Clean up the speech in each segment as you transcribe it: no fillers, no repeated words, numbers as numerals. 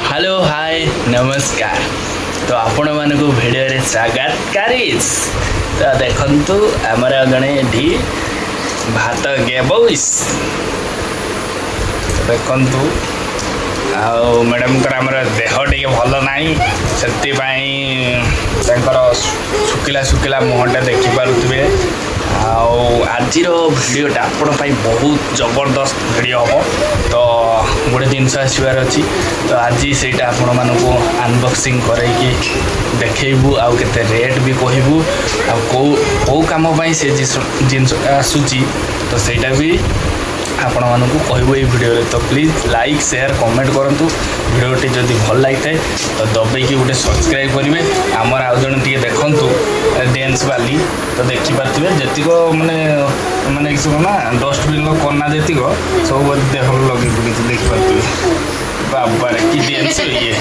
Hello hi नमस्कार। तो आपण मानक भिडियो रे स्वागत करिस। तो देखंतु हमर जणे एठी भात गेबोइस देखंतु आउ मैडम कर हमर देह टिके भल नाही सेति पई तांकर सुकिला सुकिला मुहटा देखि पारुतबे। आज भिडियोटा आपण बहुत जबरदस्त भिडियो हम तो गोटे जिनस आसबार अच्छी तो आज से आपण मानक अनबॉक्सिंग करके देखू आउ के रेट भी कहबू आउ कम से जिनस आसूची तो सहीटा भी आपण मानक कहबू ये भिडियो तो प्लीज लाइक शेयर कमेंट करूँ भिडियोटी जदि भल लगी था तो दबाई गोटे सब्सक्राइब करेंगे आमर आउ जन टे देखु डेन्स वाली तो देखिपे जीक माने माने ना डस्टबिन कना जीक सब देह लगे पड़े देखिपे बाबारे कि डेन्स ये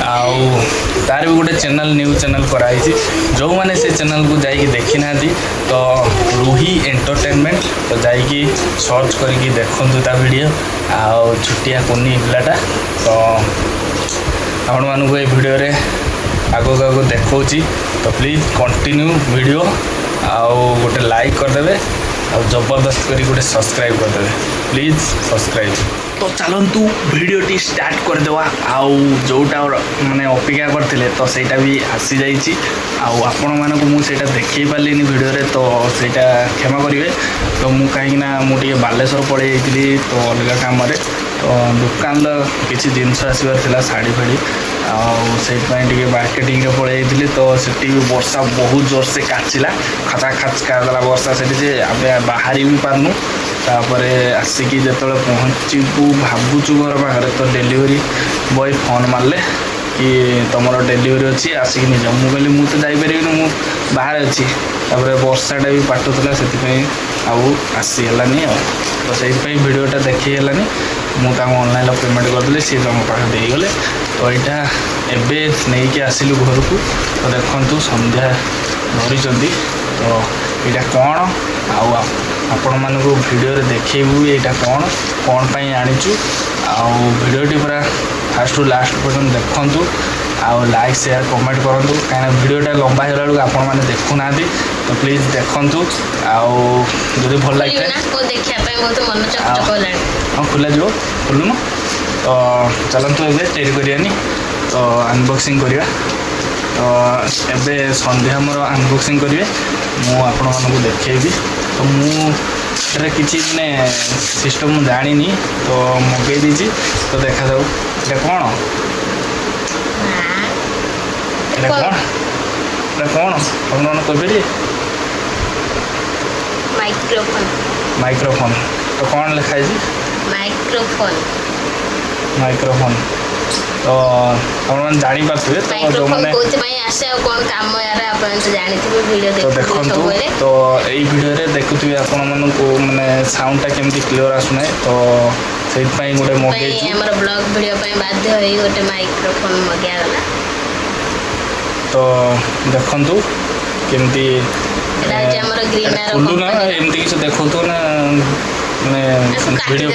आउ तार भी गोटे चैनल न्यूज चैनल कराई जो मैंने से चैनल को जाइए देखी ना तो रूही एंटरटेनमेंट तो जाइए सर्च करके देखु ता वीडियो आउ छुटिया कुनी पिलाटा तो आपण मानक ये वीडियो रे आगो आगो देखा तो प्लीज कंटिन्यू वीडियो आउ गोटे लाइक करदे आ जबरदस्त करी गोटे सब्सक्राइब करदे प्लीज सब्सक्राइब। तो चलतु भिडियोटी स्टार्ट करदेवा आउ जोटा माने अपेक्षा करते तो सहीटा भी आसी जाइए आपण मानक मुझे देखी पार्ली भिडियो रे तो सहीटा क्षमा करेंगे। तो मुझे कहीं मुझे बालेश्वर पड़े जाइली तो अलग काम तो दुकान किसी जिनस आसबार शाढ़ी फाड़ी आईटी मार्केटिंग पड़े जाइली तो सेठी भी वर्षा बहुत जोर से काचिला खचा खच करदेला वर्षा से आम बाहरी भी पार्नु तापर आसिकी जो पहुँचू भावुचु घर पाखे तो डेलीवरी बॉय फोन मारे कि तुम डेलीवरी अच्छी आसिक निज मुझे कहली मुझे जापर मु बाहर अच्छी तापर वर्षाटा भी पाटुला से आउ आसीगलानी तो से भिडियोटा देखीगलानी मुझे ऑनलाइन पेमेंट करदेली सी तुम पाखे देगले तो यहाँ एवं नहीं आसिलु घर को तो देखु संध्या धरी तो यहाँ कौन आपण मानक भिडियो देखू यहाँ कौन कौन पाई आनीचु भिडियोटी पूरा फास्ट टू लास्ट पर्यटन देखु आउ लाइक शेयर कमेंट करूँ कहीं भिडियोटा लंबा है बेलू आपण मैंने देखुना तो प्लीज देखु आदि भल लगे हाँ खुला जो खोलुन तो चलतु ए डेरी करानी तो अनबॉक्सिंग करवा तो एबे संध्या मोर अनबॉक्सिंग करेंगे मुझे देखी तो मुझे किसी मैंने सिस्टम जानी तो मगई दीजिए तो देखा जाऊ ये कौन कौन कौन कह माइक्रोफोन तो कौन लिखाई माइक्रोफोन तो आप जापारे तो जो मैंने तो देखो तो यही भिडियो देखुए आपण मैंने साउंडटा केमती क्लियर आसुना तो से गोटे मगे ब्लॉग वीडियो बाध्य गोटे माइक्रोफोन मगागला तो देखु केमती खुलूना एमती किसी देखु ना वीडियो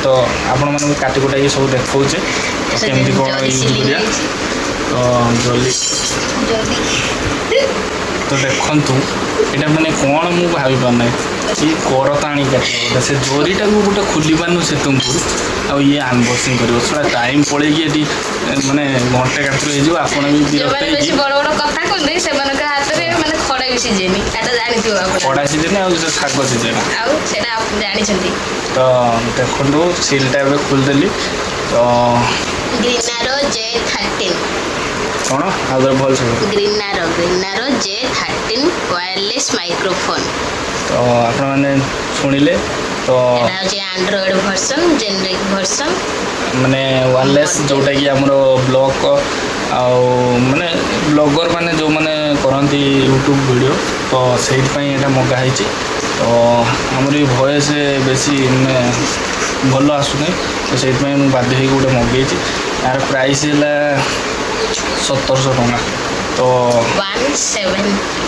तो आपण मैंने काटी कुटा सब देखा केमती कौन यूज करिया तो जल्दी तो देखु यहाँ मैंने कौन मुझे भावी पारना कि करताणी काट से जरीटा को गोटे खुली पारनु से तुमको आ ये अनबॉक्सिंग कर थोड़ा टाइम पड़े कि माने घंटे काटरे हो आप खड़ा सीजेन आ शाग सीजेन तो देखो सिलटा खोलदेली तो कौन आगे भल ग्रीनारो J13 वायरलेस माइक्रोफोन तो आप मैंने शुणिले तो एंड्रॉइड वर्जन जेनेरिक वर्जन माने वायरलेस जोटा कि आमर ब्लॉग माने ब्लॉगर माने जो माने करती यूट्यूब वीडियो तो से मगाही तो आमर वॉइस बेसी माने भल आसुना तो से बाध्य गोटे मगई यार प्राइस है 1700 टंका तो 17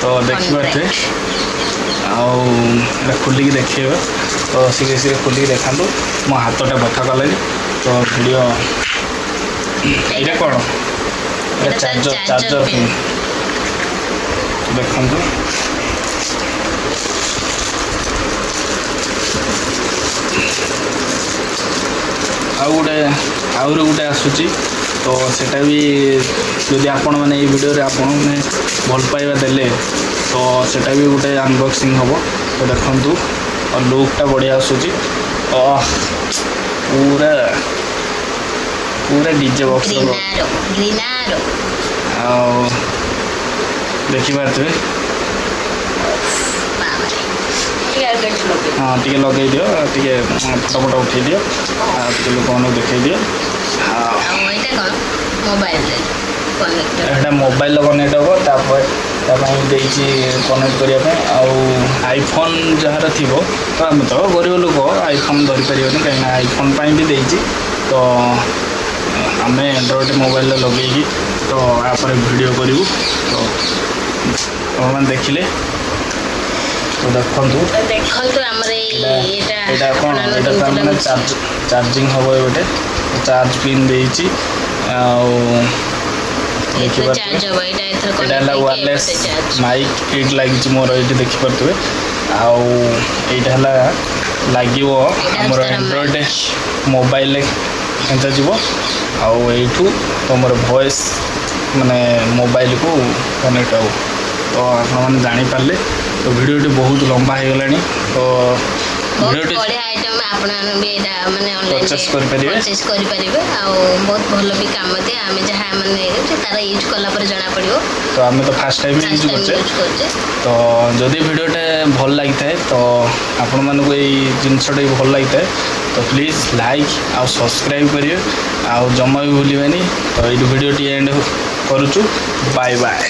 तो देखिए आउ खोलिकी देखिए तो सीधे सीधे खोलिकी देखा मो हाथटा बथा कले तो वीडियो ଏଇଟା କ'ଣ ଏଇଟା charger charger charger pin. Pin ଦେଖନ୍ତୁ ଆହୁରି ଗୋଟେ ଆସୁଛି ତ ସେଟା ବି ଯଦି ଆପଣମାନେ ଏଇ ଭିଡ଼ିଓରେ ଆପଣମାନେ ଭଲ ପାଇବା ଦେଲେ ତ ସେଟା ବି ଗୋଟେ ଅନବକ୍ସିଂ ହେବ ତ ଦେଖନ୍ତୁ ଆଉ ଲୁକ୍ଟା ବଢ଼ିଆ ଆସୁଛି ପୁରା ଡିଜେ ବକ୍ସ ଗ୍ରିନାରୋ ଆଉ ଦେଖିପାରୁଥିବେ ହଁ ଟିକେ ଲଗେଇ ଦିଅ ଟିକେ ଫଟୋ ଉଠେଇ ଦିଅ ଆଉ ଟିକେ ଲୋକମାନଙ୍କୁ ଦେଖେଇ ଦିଅ ଏଇଟା ମୋବାଇଲରେ କନେକ୍ଟ ହେବ ତାପରେ ତା ପାଇଁ ଦେଇଛି କନେକ୍ଟ କରିବା ପାଇଁ ଆଉ ଆଇଫୋନ୍ ଯାହାର ଥିବ ତ ଆମେ ତ ଗରିବ ଲୋକ ଆଇଫୋନ୍ ଧରିପାରିବନି କାହିଁକିନା ଆଇଫୋନ୍ ପାଇଁ ବି ଦେଇଛି ତ ଆମେ ଆଣ୍ଡ୍ରଏଡ଼ ମୋବାଇଲରେ ଲଗେଇକି ତ ଆପରେ ଭିଡ଼ିଓ କରିବୁ ତ ଆପଣମାନେ ଦେଖିଲେ ତ ଦେଖନ୍ତୁ ଆମର ଏଇଟା କ'ଣ ଏଇଟା ତ ମାନେ ଚାର୍ଜିଂ ହେବ ଗୋଟେ ଚାର୍ଜ ପିନ୍ ଦେଇଛି ଆଉ ଦେଖିପାରୁଥିବେ ଏଇଟା ହେଲା ୱାୟାରଲେସ୍ ମାଇକ୍ ଏଇଠି ଲାଗିଛି ମୋର ଏଇଠି ଦେଖିପାରୁଥିବେ ଆଉ ଏଇଟା ହେଲା ଲାଗିବ ଆମର ଆଣ୍ଡ୍ରଏଡ଼ ମୋବାଇଲରେ ଖେଞ୍ଚାଯିବ ଆଉ ଏଇଠୁ ତୁମର ଭଏସ୍ ମାନେ ମୋବାଇଲକୁ କନେକ୍ଟ ହେବ ତ ଆପଣମାନେ ଜାଣିପାରିଲେ ତ ଭିଡ଼ିଓଟି ବହୁତ ଲମ୍ବା ହେଇଗଲାଣି ତ ଭିଡ଼ିଓଟି ଆପଣମାନେ ବି ଏଇଟା ମାନେ ପରଚେସ୍ କରିପାରିବେ ଆଉ ବହୁତ ଭଲ ବି କାମ ଦିଏ ଆମେ ଯାହା ମାନେ ତାର ୟୁଜ୍ କଲା ପରେ ଜଣାପଡ଼ିବ ତ ଆମେ ତ ଫାର୍ଷ୍ଟ ଟାଇମ୍ ୟୁଜ୍ କରୁଛେ ତ ଯଦି ଭିଡ଼ିଓଟା ଭଲ ଲାଗିଥାଏ ତ ଆପଣମାନଙ୍କୁ ଏଇ ଜିନିଷଟା ଭଲ ଲାଗିଥାଏ ତ ପ୍ଲିଜ୍ ଲାଇକ୍ ଆଉ ସବସ୍କ୍ରାଇବ୍ କରିବେ ଆଉ ଜମା ବି ଭୁଲିବେନି ତ ଏଇଠି ଭିଡ଼ିଓଟି ଏଣ୍ଡ କରୁଛୁ ବାଏ ବାଏ।